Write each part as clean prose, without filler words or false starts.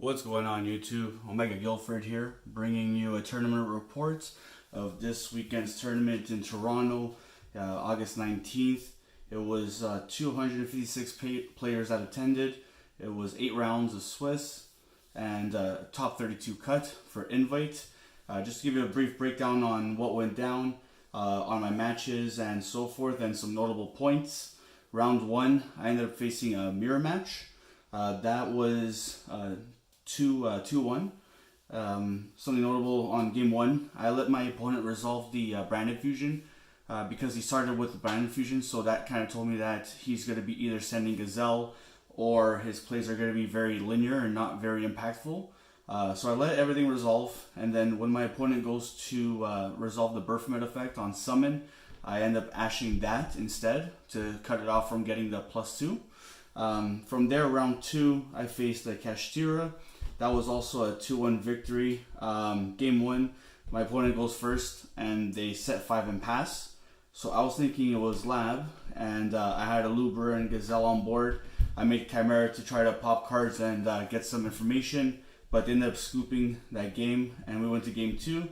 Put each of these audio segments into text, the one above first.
What's going on YouTube? Omega Guilford here, bringing you a tournament report of this weekend's tournament in Toronto, August 19th. It was 256 players that attended. It was 8 rounds of Swiss and top 32 cut for invite. Just to give you a brief breakdown on what went down on my matches and so forth, and some notable points. Round 1, I ended up facing a mirror match. That was 2-1. Something notable on game 1, I let my opponent resolve the Branded Fusion because he started with the Branded Fusion, so that kind of told me that he's going to be either sending Gazelle or his plays are going to be very linear and not very impactful. So I let everything resolve, and then when my opponent goes to resolve the Burfmet effect on summon, I end up ashing that instead to cut it off from getting the +2. From there, round 2, I faced the Kashtira. That was also a 2-1 victory. Game 1, my opponent goes first, and they set 5 and pass. So I was thinking it was Lab, and I had a Luber and Gazelle on board. I made Chimera to try to pop cards and get some information, but they ended up scooping that game, and we went to game 2.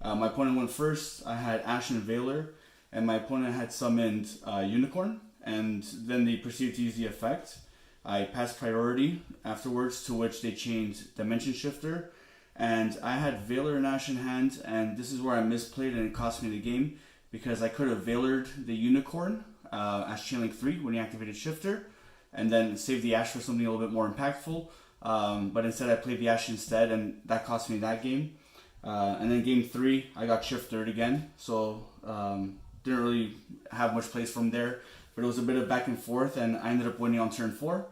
My opponent went first. I had Ash and Veiler, and my opponent had summoned Unicorn, and then they proceeded to use the effect. I passed priority afterwards, to which they changed Dimension Shifter, and I had Veiler and Ash in hand, and this is where I misplayed and it cost me the game, because I could have Veilered the Unicorn as Chainlink 3 when he activated Shifter, and then saved the Ash for something a little bit more impactful, but instead I played the Ash instead, and that cost me that game. And then game 3, I got Shiftered again, so didn't really have much plays from there. But it was a bit of back and forth, and I ended up winning on turn 4.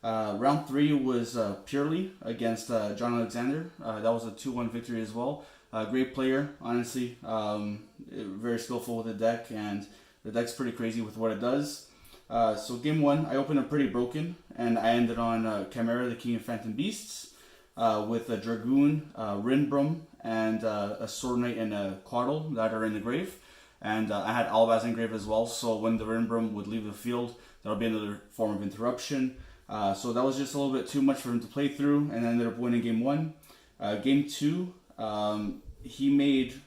Round 3 was purely against John Alexander. That was a 2-1 victory as well. Great player, honestly. Very skillful with the deck, and the deck's pretty crazy with what it does. So game 1, I opened up pretty broken, and I ended on Chimera, the King of Phantom Beasts, with a Dragoon, Rinbrum, and a Sword Knight and a Quaddle that are in the grave. And I had Albaz in grave as well, so when the Rinbrum would leave the field, that would be another form of interruption. So that was just a little bit too much for him to play through, and I ended up winning game 1. Game 2, he made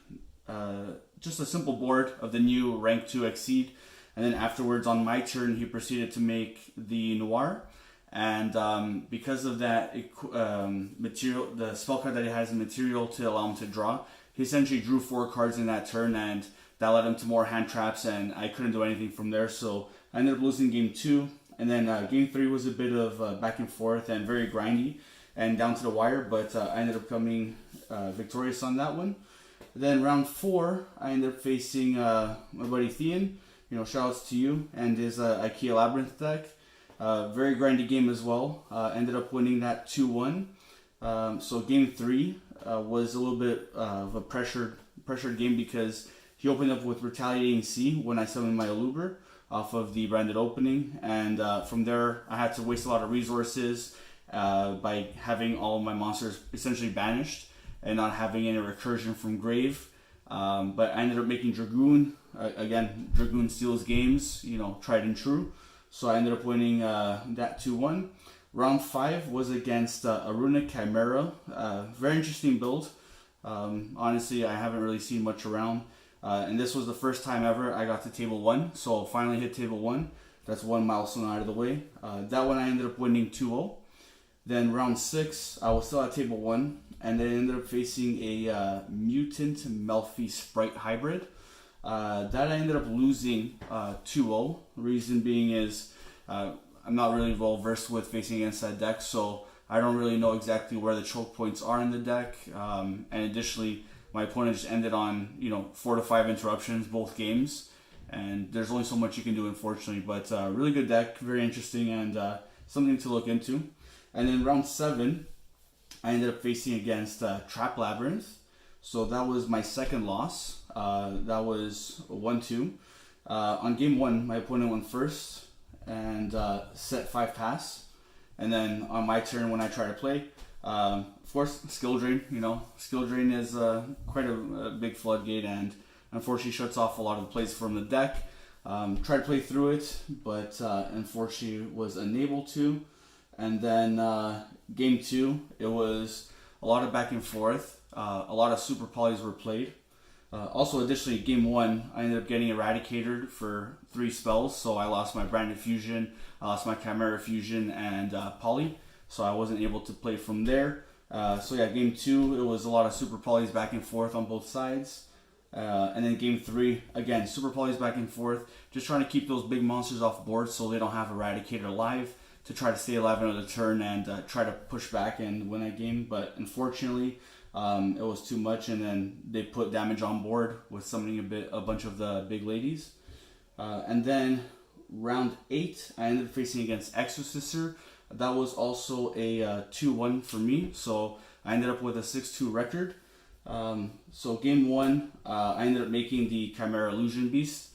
just a simple board of the new rank 2 Exceed, and then afterwards on my turn he proceeded to make the Noir. And because of that material, the spell card that he has in material to allow him to draw, he essentially drew 4 cards in that turn, and that led him to more hand traps, and I couldn't do anything from there. So I ended up losing game 2, and then game 3 was a bit of back and forth and very grindy and down to the wire, but I ended up coming victorious on that one. Then round 4, I ended up facing my buddy Thean. Shoutouts to you and his IKEA Labyrinth deck. Very grindy game as well. Ended up winning that 2-1. So game 3 was a little bit of a pressured game, because he opened up with Retaliating Sea when I summoned my Aluber off of the branded opening, and from there I had to waste a lot of resources by having all of my monsters essentially banished and not having any recursion from grave. But I ended up making Dragoon. Again, Dragoon steals games, tried and true. So I ended up winning that 2-1. Round 5 was against Aruna Chimera. Very interesting build. Honestly, I haven't really seen much around. And this was the first time ever I got to table 1. So finally hit table 1. That's one milestone out of the way. That one I ended up winning 2-0. Then round 6, I was still at table 1. And then I ended up facing a Mutant Melfi Sprite hybrid. That I ended up losing 2-0. The reason being is I'm not really well versed with facing against that deck, so I don't really know exactly where the choke points are in the deck. And additionally, my opponent just ended on 4 to 5 interruptions both games, and there's only so much you can do, unfortunately. But really good deck, very interesting, and something to look into. And then round 7, I ended up facing against Trap Labyrinth. So that was my second loss. That was 1-2. On game 1, my opponent went first and set 5 pass. And then on my turn, when I try to play, of course, skill drain. Skill drain is quite a big floodgate, and unfortunately shuts off a lot of the plays from the deck. Tried to play through it, but unfortunately was unable to. And then game 2, it was a lot of back and forth. A lot of super polys were played. Also, additionally, game 1, I ended up getting Eradicated for 3 spells. So I lost my Branded Fusion, I lost my Chimera Fusion, and Poly. So I wasn't able to play from there. So yeah, game 2, it was a lot of super polys back and forth on both sides. And then game 3, again, super polys back and forth. Just trying to keep those big monsters off board so they don't have Eradicated alive, to try to stay alive another turn and try to push back and win that game. But unfortunately, it was too much, and then they put damage on board with summoning a bunch of the big ladies. And then round 8, I ended up facing against Exorcister. That was also a 2-1 for me, so I ended up with a 6-2 record. So game 1, I ended up making the Chimera Illusion Beast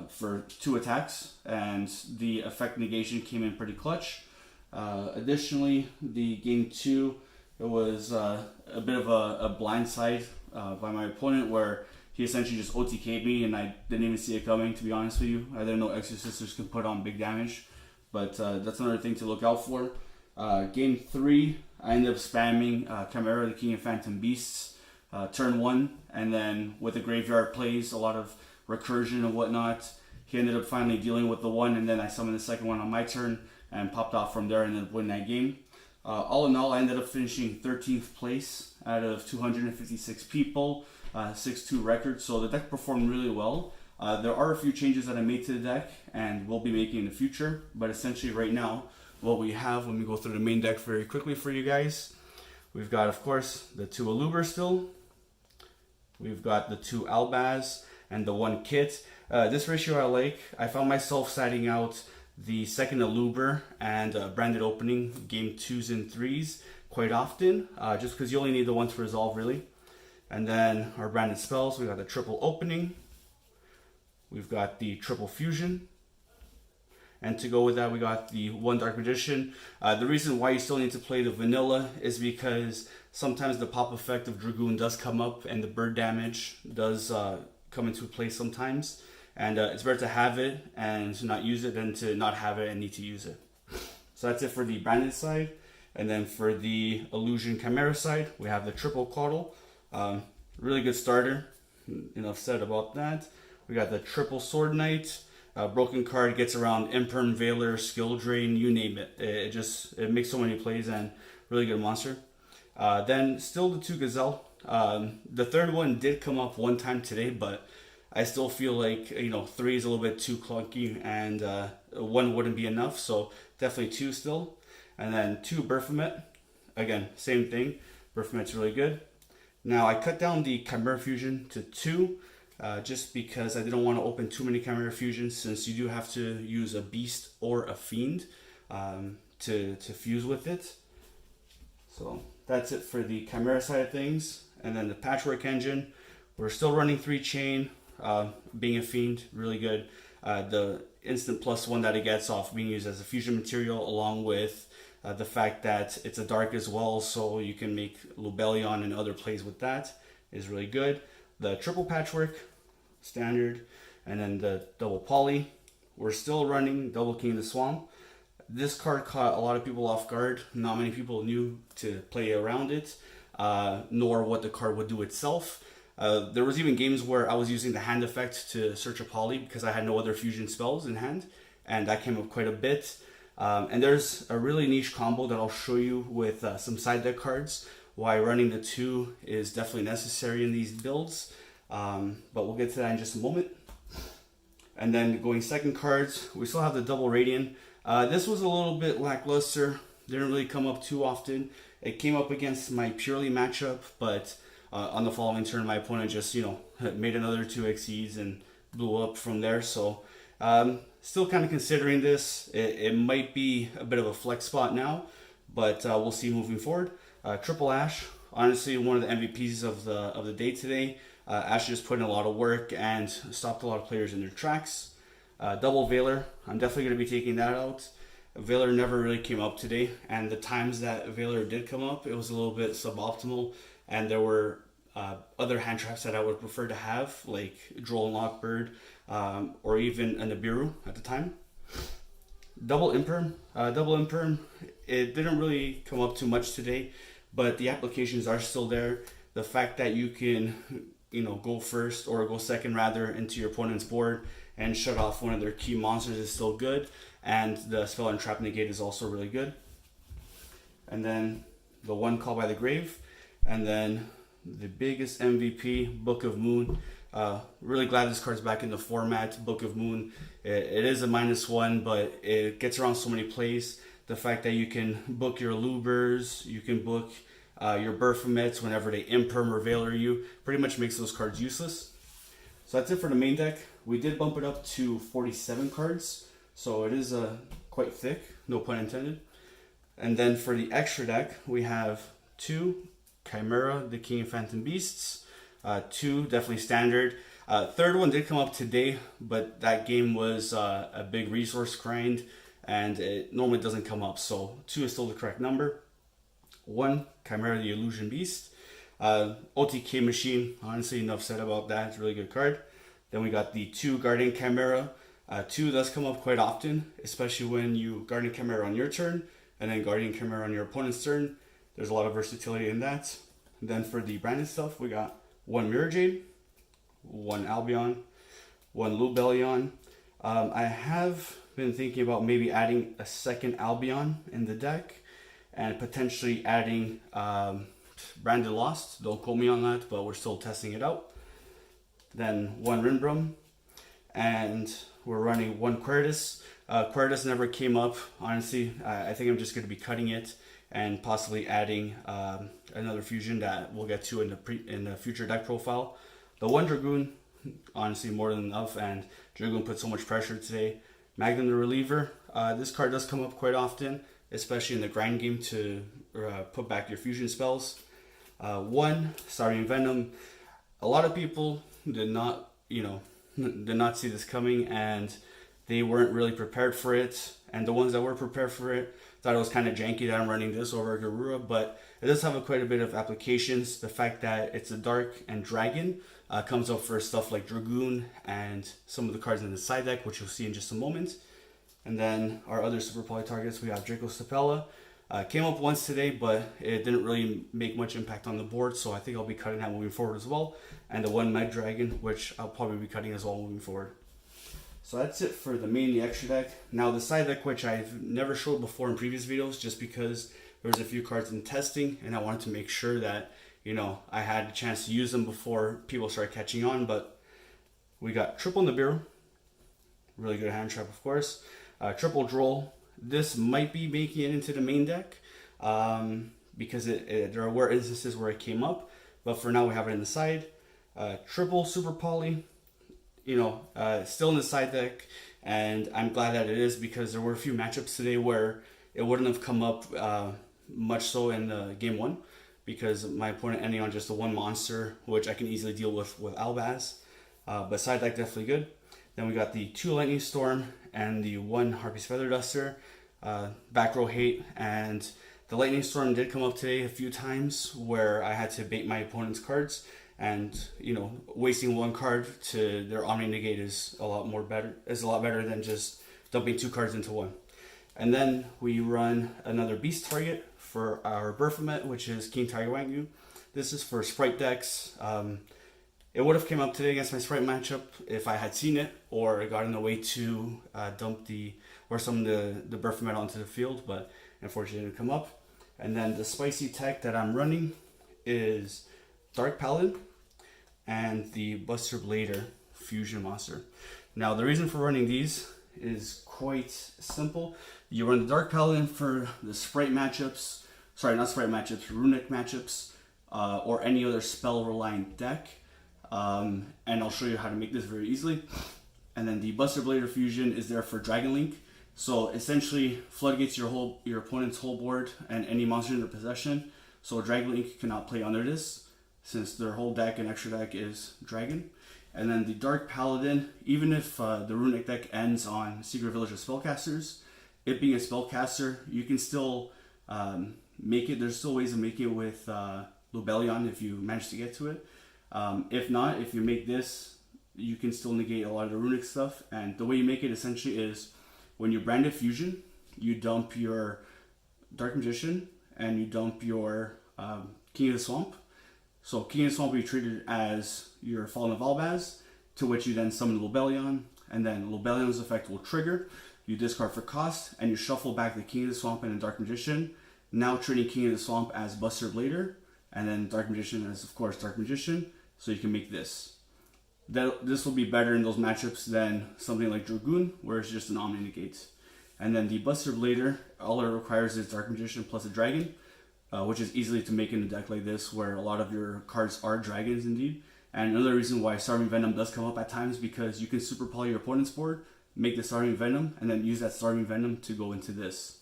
for 2 attacks, and the effect negation came in pretty clutch. Additionally, the game 2, it was a bit of a blindside by my opponent, where he essentially just OTK'd me and I didn't even see it coming, to be honest with you. I didn't know Exorcisters can put on big damage, but that's another thing to look out for. Game 3, I ended up spamming Chimera, the King of Phantom Beasts, turn 1, and then with the graveyard plays, a lot of recursion and whatnot, he ended up finally dealing with the 1, and then I summoned the second one on my turn and popped off from there and ended up winning that game. All in all, I ended up finishing 13th place out of 256 people, 6-2 record, so the deck performed really well. There are a few changes that I made to the deck and will be making in the future, but essentially right now, what we have, let me go through the main deck very quickly for you guys. We've got, of course, the 2 Aluber still. We've got the 2 Albaz and the 1 Kit. This ratio I like. I found myself siding out the second Aluber and Branded Opening game 2s and 3s quite often, just because you only need the 1 to resolve, really. And then our Branded Spells, we got the triple Opening. We've got the triple Fusion. And to go with that, we got the 1 Dark Magician. The reason why you still need to play the vanilla is because sometimes the pop effect of Dragoon does come up and the bird damage does come into play sometimes. And it's better to have it and to not use it than to not have it and need to use it. So that's it for the Branded side. And then for the Illusion Chimera side, we have the triple Caudal. Really good starter. Enough said about that. We got the triple Sword Knight. Broken card gets around Imperm, Veiler, Skill Drain, you name it. It makes so many plays and really good monster. Then still the 2 Gazelle. The third one did come up one time today, but I still feel like 3 is a little bit too clunky and 1 wouldn't be enough, so definitely 2 still. And then 2 Baphomet. Again, same thing. Baphomet's really good. Now I cut down the Chimera Fusion to 2. Just because I didn't want to open too many Chimera Fusions, since you do have to use a Beast or a Fiend to fuse with it. So that's it for the Chimera side of things. And then the Patchwork Engine, we're still running 3 chain, being a Fiend, really good. The instant +1 that it gets off being used as a fusion material, along with the fact that it's a dark as well, so you can make Lubellion and other plays with that, is really good. The triple Patchwork, standard, and then the double Poly. We're still running double King of the Swamp. This card caught a lot of people off guard. Not many people knew to play around it, nor what the card would do itself. There was even games where I was using the hand effect to search a Poly because I had no other fusion spells in hand, and that came up quite a bit. And there's a really niche combo that I'll show you with some side deck cards, why running the 2 is definitely necessary in these builds. But we'll get to that in just a moment. And then going second cards, we still have the double Radiant. This was a little bit lackluster. Didn't really come up too often. It came up against my purely matchup, but on the following turn, my opponent just made another 2 Xyz and blew up from there. So still kind of considering this. It might be a bit of a flex spot now, but we'll see moving forward. Triple Ash, honestly one of the MVPs of the day today. Ash just put in a lot of work and stopped a lot of players in their tracks. Double Veiler, I'm definitely going to be taking that out. Veiler never really came up today, and the times that Veiler did come up, it was a little bit suboptimal, and there were other hand traps that I would prefer to have, like Droll and Lockbird, or even a Nibiru at the time. Double imperm. Double imperm. It didn't really come up too much today, but the applications are still there. The fact that you can, go first or go second rather into your opponent's board and shut off one of their key monsters is still good, and the spell and trap negate is also really good. And then the one Call by the Grave, and then the biggest MVP, Book of Moon. Really glad this card's back in the format. Book of Moon, it is a -1, but it gets around so many plays. The fact that you can book your Lubers, you can book your Berfomets whenever they imperm or Veiler you, pretty much makes those cards useless. So that's it for the main deck. We did bump it up to 47 cards, so it is quite thick, no pun intended. And then for the extra deck, we have 2 Chimera, the King of Phantom Beasts, 2 definitely standard. Third one did come up today, but that game was a big resource grind, and it normally doesn't come up, so 2 is still the correct number. 1 Chimera, the Illusion Beast. OTK Machine, honestly, enough said about that. It's a really good card. Then we got the 2 Guardian Chimera. 2 does come up quite often, especially when you Guardian Chimera on your turn, and then Guardian Chimera on your opponent's turn. There's a lot of versatility in that. And then for the branded stuff, we got 1 Mirror Jade, 1 Albion, 1 Lubellion. I have been thinking about maybe adding a second Albion in the deck, and potentially adding Branded Lost. Don't quote me on that, but we're still testing it out. Then 1 Rinbrum, and we're running 1 Quertus. Quertus never came up, honestly. I think I'm just going to be cutting it and possibly adding another fusion that we'll get to in the future deck profile. The 1 Dragoon, honestly, more than enough, and Dragoon put so much pressure today. Magnum the Reliever. This card does come up quite often, especially in the grind game to put back your fusion spells. 1 Saurian Venom. A lot of people did not see this coming, and they weren't really prepared for it. And the ones that were prepared for it thought it was kind of janky that I'm running this over Garura, but it does have quite a bit of applications. The fact that it's a dark and dragon comes up for stuff like Dragoon and some of the cards in the side deck, which you'll see in just a moment. And then our other super poly targets, we have Draco Stapella. Came up once today, but it didn't really make much impact on the board, so I think I'll be cutting that moving forward as well. And the 1 Meg Dragon, which I'll probably be cutting as well moving forward. So that's it for the main, the extra deck. Now the side deck, which I've never showed before in previous videos, just because there was a few cards in testing, and I wanted to make sure that, I had a chance to use them before people start catching on. But we got Triple Nibiru, really good hand trap, of course. Triple Droll. This might be making it into the main deck because there were instances where it came up, but for now we have it in the side. Triple Super Poly, still in the side deck, and I'm glad that it is, because there were a few matchups today where it wouldn't have come up much so in game 1, because my opponent ending on just the 1 monster, which I can easily deal with Albaz. But side deck definitely good. Then we got the 2 Lightning Storm and the 1 Harpy's Feather Duster. Back row hate, and the Lightning Storm did come up today a few times where I had to bait my opponent's cards, and wasting 1 card to their Omni Negate is a lot better than just dumping 2 cards into 1. And then we run another beast target for our Berfomet, which is King Tiger Wagyu. This is for Sprite decks. It would have came up today against my Sprite matchup if I had seen it, or gotten a way to dump some of the Berfomet onto the field, but unfortunately it didn't come up. And then the spicy tech that I'm running is Dark Paladin and the Buster Blader Fusion Monster. Now the reason for running these is quite simple. You run the Dark Paladin for the Sprite matchups, Runic matchups, or any other spell reliant deck. And I'll show you how to make this very easily. And then the Buster Blader Fusion is there for Dragon Link. So essentially floodgates your opponent's whole board and any monster in their possession. So Dragon Link cannot play under this, since their whole deck and extra deck is Dragon. And then the Dark Paladin, even if the Runic deck ends on Secret Village of Spellcasters, it being a spellcaster, you can still make it. There's still ways of making it with Lubellion if you manage to get to it. If not, if you make this, you can still negate a lot of the Runic stuff. And the way you make it essentially is when you branded Fusion, you dump your Dark Magician and you dump your King of the Swamp. So King of the Swamp will be treated as your Fallen of Albaz, to which you then summon Lobelion, and then Lobelion's effect will trigger. You discard for cost, and you shuffle back the King of the Swamp and the Dark Magician, now treating King of the Swamp as Buster Blader, and then Dark Magician as, of course, Dark Magician, so you can make this. This will be better in those matchups than something like Dragoon, where it's just an Omni Negate. And then the Buster Blader, all it requires is Dark Magician plus a Dragon, which is easily to make in a deck like this, where a lot of your cards are dragons indeed. And another reason why Starving Venom does come up at times, because you can super poly your opponent's board, make the Starving Venom, and then use that Starving Venom to go into this.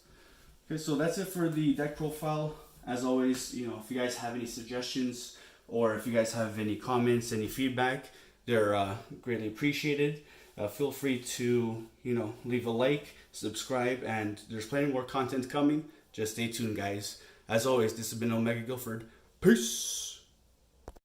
Okay, so that's it for the deck profile. As always, if you guys have any suggestions, or if you guys have any comments, any feedback, they're greatly appreciated. Feel free to, leave a like, subscribe, and there's plenty more content coming. Just stay tuned, guys. As always, this has been Omega Guilford. Peace!